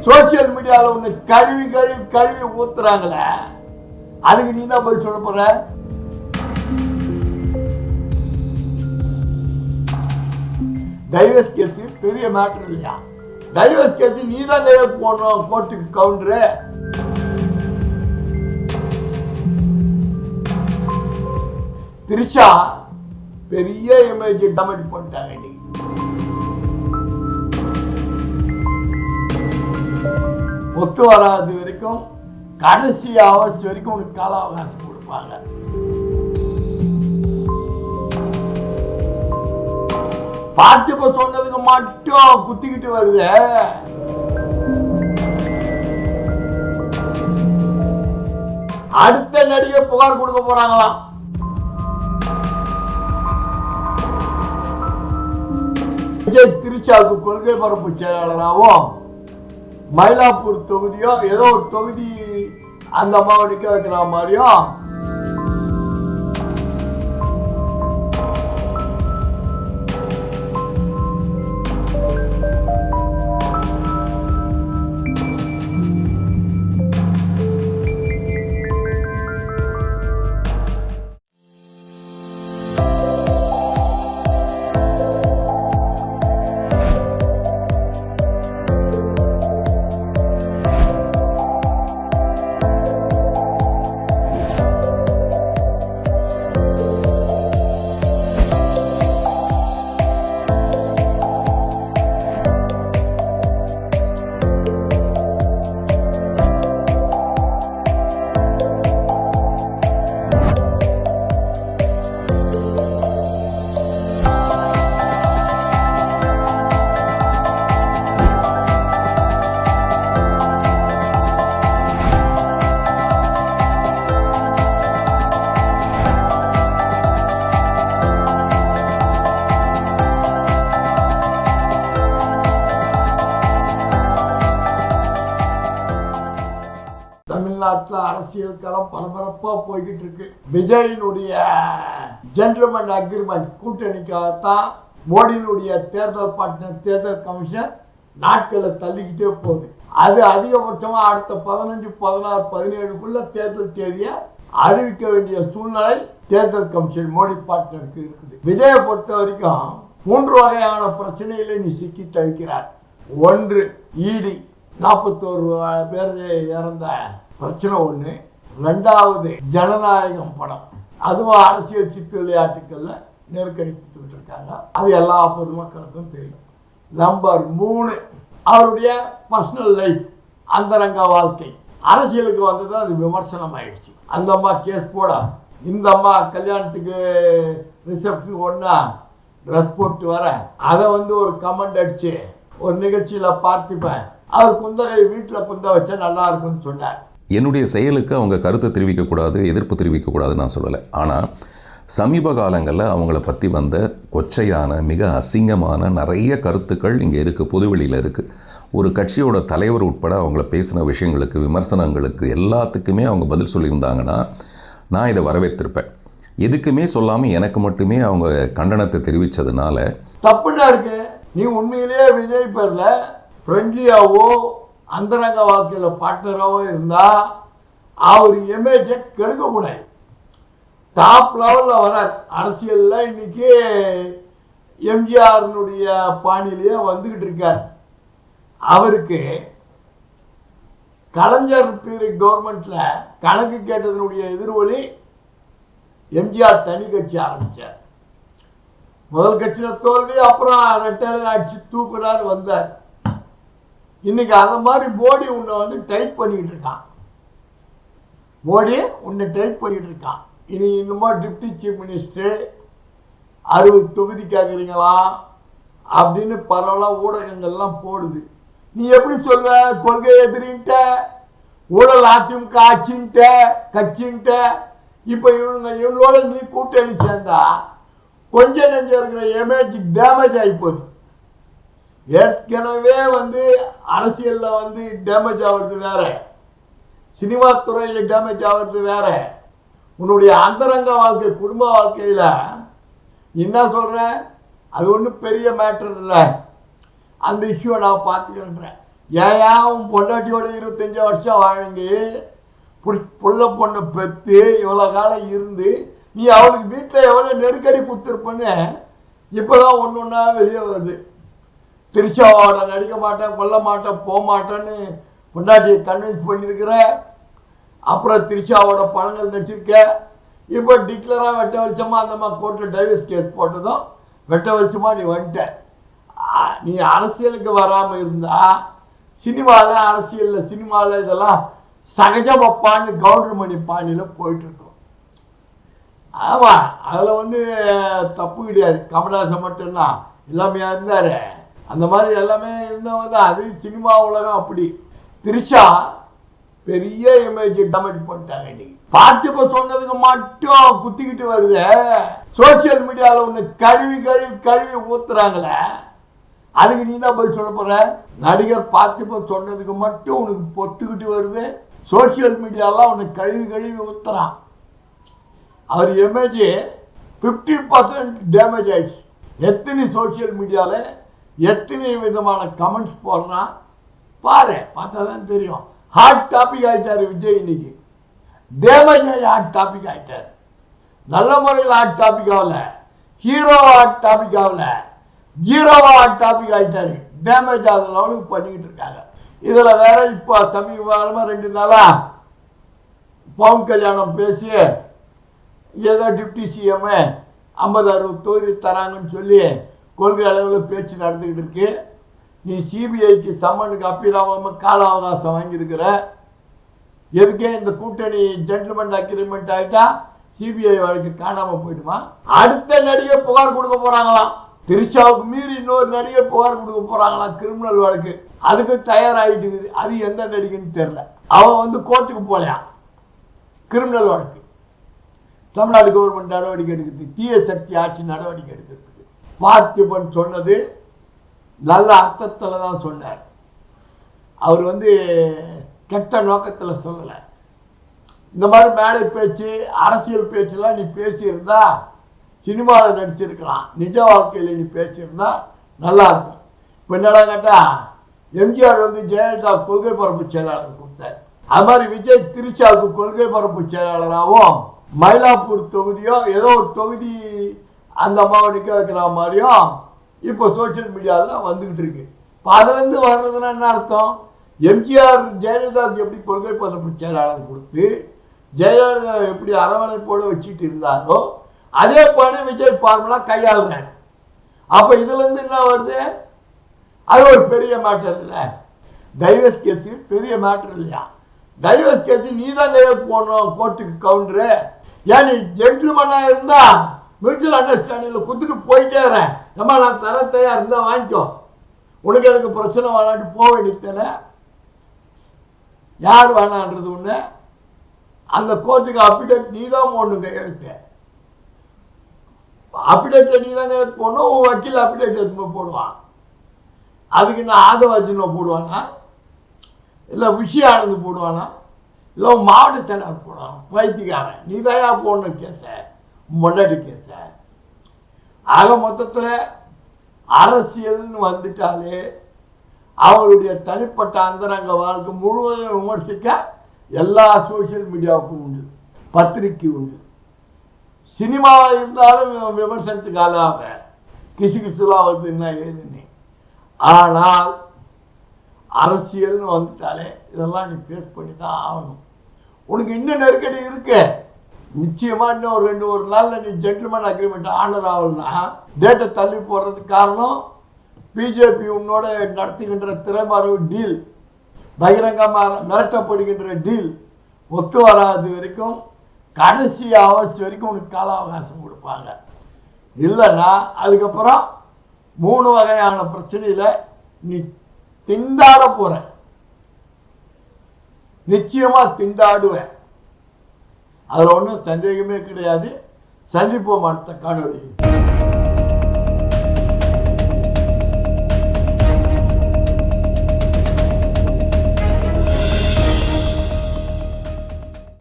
Social மீடியாவில் ஒன்று கழுவி கழுவி கழுவி ஊத்துறாங்களே, அதுக்கு நீ தான் போய் சொல்ல போற? டைவர்ஸ் கேஸ் பெரிய மேட்டர் இல்லையா? டைவர்ஸ் கேஸ் நீ தான் போடணும் கோர்ட்டுக்கு கவுண்டரு. திரிஷா பெரிய இமேஜ் டேமேஜ் பண்ணிட்டாங்க. இன்னைக்கு ஒத்து வராது வரைக்கும் கடைசி அவர்ஸ் வரைக்கும் உனக்கு கால அவகாசம் கொடுப்பாங்க. பார்த்திப சொன்னதுக்கு மட்டும் குத்திக்கிட்டு வருது. அடுத்த நடிகை புகார் கொடுக்க போறாங்களாம். விஜய் திரிஷாவுக்கு கொள்கை பரப்பு செயலாளராகவும் மயிலாப்பூர் தொகுதியோ ஏதோ ஒரு தொகுதி அந்த அம்மாவை நிக்க வைக்கிற மாதிரியும் தமிழ்நாட்டில் அரசியல் களம் பரபரப்பா போய்கிட்டு இருக்கு. விஜயினுடைய ஜென்டில்மேன் அக்ரிமெண்ட் கூட்டணிக்காகத்தான் மோடியினுடைய தேர்தல் பார்ட்னர் தேர்தல் கமிஷன் நாட்களை தள்ளிக்கிட்டே போகுது. அது அதிகபட்சமா அடுத்த 15, 16, 17க்குள்ள தேர்தல் தேதியை அறிவிக்க வேண்டிய சூழ்நிலை தேர்தல் கமிஷன் மோடி பார்ட்னருக்கு இருக்குது. விஜயை பொறுத்த வரைக்கும் 3 வகையான பிரச்சனைகளை நீ சிக்கி தவிக்கிறார். ஒன்று, இடி 41 பேர் இறந்த பிரச்சனை ஒண்ணு. 2வது ஜனநாயகம் படம், அதுவும் அரசியல் சித்து விளையாட்டுக்கள்ல நெருக்கடி கொடுத்துட்டு இருக்காங்க. அது எல்லா பொதுமக்களுக்கும் தெரியும். நம்பர் 3, அவருடைய பர்சனல் லைஃப், அந்தரங்க வாழ்க்கை. அரசியலுக்கு வந்தது அது விமர்சனம் ஆயிடுச்சு. அந்த அம்மா கேஸ் போட, இந்த அம்மா கல்யாணத்துக்கு ரிசப்ஷன் ஒண்ணா ட்ரெஸ் போட்டு வர, அதை ஒரு கமெண்ட் அடிச்சு ஒரு நிகழ்ச்சியில பார்த்திபன் அவர் குந்தகை வீட்டில் குந்த வச்சா நல்லா இருக்கும்னு சொன்னார். என்னுடைய செயலுக்கு அவங்க கருத்தை தெரிவிக்கக்கூடாது, எதிர்ப்பு தெரிவிக்கக்கூடாதுன்னு நான் சொல்லலை. ஆனால் சமீப காலங்களில் அவங்கள பற்றி வந்த கொச்சையான மிக அசிங்கமான நிறைய கருத்துக்கள் இங்கே இருக்குது, பொதுவெளியில் இருக்குது. ஒரு கட்சியோட தலைவர் உட்பட அவங்கள பேசின விஷயங்களுக்கு, விமர்சனங்களுக்கு எல்லாத்துக்குமே அவங்க பதில் சொல்லியிருந்தாங்கன்னா நான் இதை வரவேற்றிருப்பேன். எதுக்குமே சொல்லாமல் எனக்கு மட்டுமே அவங்க கண்டனத்தை தெரிவித்ததுனால தப்புனா இருக்கு. நீ உண்மையிலேயே விஜய் பேர்ல ஃப்ரெண்ட்லியாவோ அந்தரங்க வாழ்க்கையில் பார்ட்னராகவோ இருந்தா அவர் இமேஜை கெடுக்கக்கூடாது. டாப் லெவலில் வரார் அரசியலில். இன்னைக்கு எம்ஜிஆர்னுடைய பாணியிலேயே வந்துகிட்டு இருக்கார். அவருக்கு கலைஞர் பீரியட் கவர்மெண்ட்ல கணக்கு கேட்டதனுடைய எதிர்வொலி எம்ஜிஆர் தனி கட்சி ஆரம்பிச்சார். முதல் கட்சியில தோல்வி, அப்புறம் ரெட்டை அடிச்சு தூக்குனாரு வந்தார். இன்னைக்கு அந்த மாதிரி மோடி உன்னை டைப் பண்ணிக்கிட்டு இருக்கான். மோடி உன்னை டைப் பண்ணிட்டு இருக்கான். இனி இன்னும் டிப்டி சீஃப் மினிஸ்டர் 60 தொகுதி கேட்குறீங்களா அப்படின்னு பரவலாக ஊடகங்கள்லாம் போடுது. நீ எப்படி சொல்ல? கொள்கை எதிரின்ட்ட, ஊழல் அதிமுக ஆட்சின்ட்ட, கட்சின்ட்ட. இப்போ இவங்களோட நீ கூட்டணி சேர்ந்தா கொஞ்சம் நெஞ்சம் இருக்கிற இமேஜ் டேமேஜ் ஆகி போகுது. ஏற்கனவே அரசியலில் டேமேஜ் ஆகிறது வேற, சினிமா துறையில் டேமேஜ் ஆகிறது வேற. உன்னுடைய அந்தரங்க வாழ்க்கை, குடும்ப வாழ்க்கையில் என்ன சொல்ற? அது ஒன்றும் பெரிய மேட்டர் இல்லை. அந்த இஷ்யூவை நான் பார்த்துக்கிறேன். ஏன் உன் பொண்டாட்டியோட 25 வருஷம் வாங்கி புள்ள பொண்ணை பெற்று இவ்வளோ காலம் இருந்து நீ அவளுக்கு வீட்டில் எவ்வளோ நெருக்கடி கொடுத்துருப்பன்னு இப்போதான் ஒன்று ஒன்றா வெளியே வருது. திரிஷாவோட நடிக்க மாட்டேன், கொல்ல மாட்டேன், போக மாட்டேன்னு பொண்டாட்டியை கன்வின்ஸ் பண்ணியிருக்கிற. அப்புறம் திரிஷாவோட படங்கள் நடிச்சிருக்க. இப்போ டிக்ளராக வெட்ட வெளிச்சமா அந்த மாதிரி கோர்ட்டில் டைவர்ஸ் கேஸ் போட்டதும் வெட்ட வெளிச்சமா நீ வந்துட்ட. நீ அரசியலுக்கு வராமல் இருந்தா சினிமாவில் அரசியலில் சினிமாவில் இதெல்லாம் சகஜமா பாணி கவுண்டர்மணி பாணியில் போயிட்டு இருக்கோம். ஆமாம், அதில் தப்பு கிடையாது. கமலஹாசன் மட்டும்தான் எல்லாமே இருந்தார். அந்த மாதிரி எல்லாமே இருந்தவங்க தான். அது சினிமா உலகம் அப்படி. திரிஷா பெரிய இமேஜ் டேமேஜ் பண்ணிட்டாங்க. இன்னைக்கு பார்த்திப சொன்னதுக்கு மட்டும் குத்திக்கிட்டு வருது. சோசியல் மீடியாவில் ஒன்று கழுவி கழுவி கழுவி ஊத்துறாங்களே, அதுக்கு நீ தான் பதில் சொல்ல போற? நடிகர் பார்த்திப சொன்னதுக்கு மட்டும் உனக்கு பொத்துக்கிட்டு வருது. சோசியல் மீடியாலாம் உனக்கு கழுவி கழுவி ஊத்துறான். அவர் இமேஜ் 50% டேமேஜ் ஆயிடுச்சு. எத்தனை சோசியல் மீடியாவில் எத்தனை விதமான கமெண்ட்ஸ் போடுறான் பாரு, பார்த்தா தான் தெரியும். ஹாட் டாபிக் ஆகிட்டாரு விஜய். இன்னைக்கு டேமேஜ் ஆகி ஹாட் டாபிக் ஆகிட்டார். நல்ல முறையில் ஹாட் டாபிக் ஆகல, ஹீரோ ஹாட் டாபிக் ஆகல, ஜீரோவா ஹாட் டாபிக் ஆகிட்டாரு. டேமேஜ் ஆகிற லெவலுக்கு பண்ணிக்கிட்டு இருக்காங்க. இதில் வேற இப்போ சமீப காலமாக 2 நாளா பவன் கல்யாணம் பேசி ஏதோ டிப்டி சிஎம் 50-60 தொகுதி தராங்கன்னு சொல்லி கொள்கை அளவில் பேச்சு நடந்துக்கிட்டு இருக்கு. நீ சிபிஐக்கு சம்மனுக்கு அப்பீராம கால அவகாசம் வாங்கியிருக்கிற. எதுக்கே இந்த கூட்டணி ஜென்டில்மேன் அக்ரிமெண்ட் ஆகிட்டா சிபிஐ வழக்கு காணாமல் போயிடுமா? அடுத்த நடிகை புகார் கொடுக்க போறாங்களாம். திரிஷாவுக்கு மீறி இன்னொரு நடிகை புகார் கொடுக்க போறாங்களாம், கிரிமினல் வழக்கு. அதுக்கு தயாராகிட்டு இருக்குது. அது எந்த நடிகைன்னு தெரியல. அவன் கோர்ட்டுக்கு போலையா, கிரிமினல் வழக்கு. தமிழ்நாடு கவர்மெண்ட் நடவடிக்கை எடுக்குது, தீய சக்தி ஆட்சி நடவடிக்கை எடுக்கிறது. பார்த்திபன் சொன்னது நல்ல அர்த்தத்தில் தான் சொன்னார். அவர் கெட்ட நோக்கத்தில் சொல்லலை. இந்த மாதிரி மேடை பேச்சு அரசியல் பேச்செல்லாம் நீ பேசியிருந்தா சினிமாவில் நடிச்சிருக்கலாம். நிஜ வாழ்க்கையில் நீ பேசியிருந்தா நல்லா இருக்கும். இப்போ என்னடா கேட்டா எம்ஜிஆர் ஜெயலலிதா கொள்கை பரப்பு செயலாளர் கொடுத்தார். அது மாதிரி விஜய் திரிஷாவுக்கு கொள்கை பரப்பு செயலாளராகவும் மயிலாப்பூர் தொகுதியோ ஏதோ ஒரு தொகுதி அந்த அம்மாவை நிற்க வைக்கிற மாதிரியும் இப்போ சோசியல் மீடியாவில் வந்துக்கிட்டு இருக்கு. இப்போ அதுலேருந்து வர்றதுன்னா என்ன அர்த்தம்? எம்ஜிஆர் ஜெயலலிதாவுக்கு எப்படி கொள்கை பரப்பு செயலாளர் கொடுத்து ஜெயலலிதா எப்படி அரவணைப்போடு வச்சுட்டு இருந்தாரோ அதே போல விஜய் ஃபார்முலா கையாளுறாங்க. அப்போ இதுலேருந்து என்ன வருது? அது ஒரு பெரிய மேட்டர் இல்லை. டைவர்ஸ் கேஸு பெரிய மேட்டர் இல்லையா? டைவர்ஸ் கேஸு நீ தான் போடணும் கோர்ட்டுக்கு கவுண்டரு. ஏன் நீ ஜென்டில்மேனாக இருந்தா மியூச்சுவல் அண்டர்ஸ்டாண்டிங்கில் கொடுத்துட்டு போயிட்டே இருறேன். நம்ம நான் தர தயார் இருந்தால் வாங்கிக்கோ, உனக்கு எனக்கு பிரச்சனை வேணாட்டு போக வேண்டியதானே. யார் வேணான்றது ஒன்று. அந்த கோர்ட்டுக்கு அப்டேட் நீ தான் போடணும். கையெழுத்து அப்டேட்டில் நீ தான் கையெழுத்து போடணும். உன் வக்கீல் அப்டேட் எடுத்து போடுவான். அதுக்கு நான் ஆதவாஜினோ போடுவானா, இல்லை விஷயானது போடுவானா, இல்லை மாவட்ட செயலாளர் போடுவான். பைத்தியக்காரன் நீ தயா போடணும் கேஸ, முன்னாடி கேஸ. ஆக மொத்தத்தில் அரசியல்னு வந்துட்டாலே அவருடைய தனிப்பட்ட அந்தரங்க வாழ்க்கை முழுவதும் விமர்சிக்க எல்லா சோசியல் மீடியாவுக்கும் உண்டு, பத்திரிக்கை உண்டு. சினிமாவில் இருந்தாலும் விமர்சனத்துக்கு ஆளாக கிசுகிசுலாம் என்ன ஏதுன்னு. ஆனால் அரசியல்னு வந்துட்டாலே இதெல்லாம் நீ ஃபேஸ் பண்ணி தான் ஆகணும். உனக்கு இன்னும் நெருக்கடி இருக்கு. நிச்சயமா இன்னும் ஒரு நாளில் நீ ஜென்டில்மேன் அக்ரிமெண்ட் ஆனர் ஆகலன்னா டேட்டை தள்ளி போடுறதுக்கு காரணம் பிஜேபி உன்னோட நடத்துகின்ற திரைமறைவு டீல், பகிரங்கமாக மிரட்டப்படுகின்ற டீல் ஒத்து வராது வரைக்கும் கடைசி அவசியம் வரைக்கும் உனக்கு கால அவகாசம் கொடுப்பாங்க. இல்லைன்னா அதுக்கப்புறம் 3 வகையான பிரச்சனையில் நீ திண்டாட போற. நிச்சயமா திண்டாடுவேன், அதுல ஒன்றும் சந்தேகமே கிடையாது. சந்திப்போம் அடுத்த காணொளி.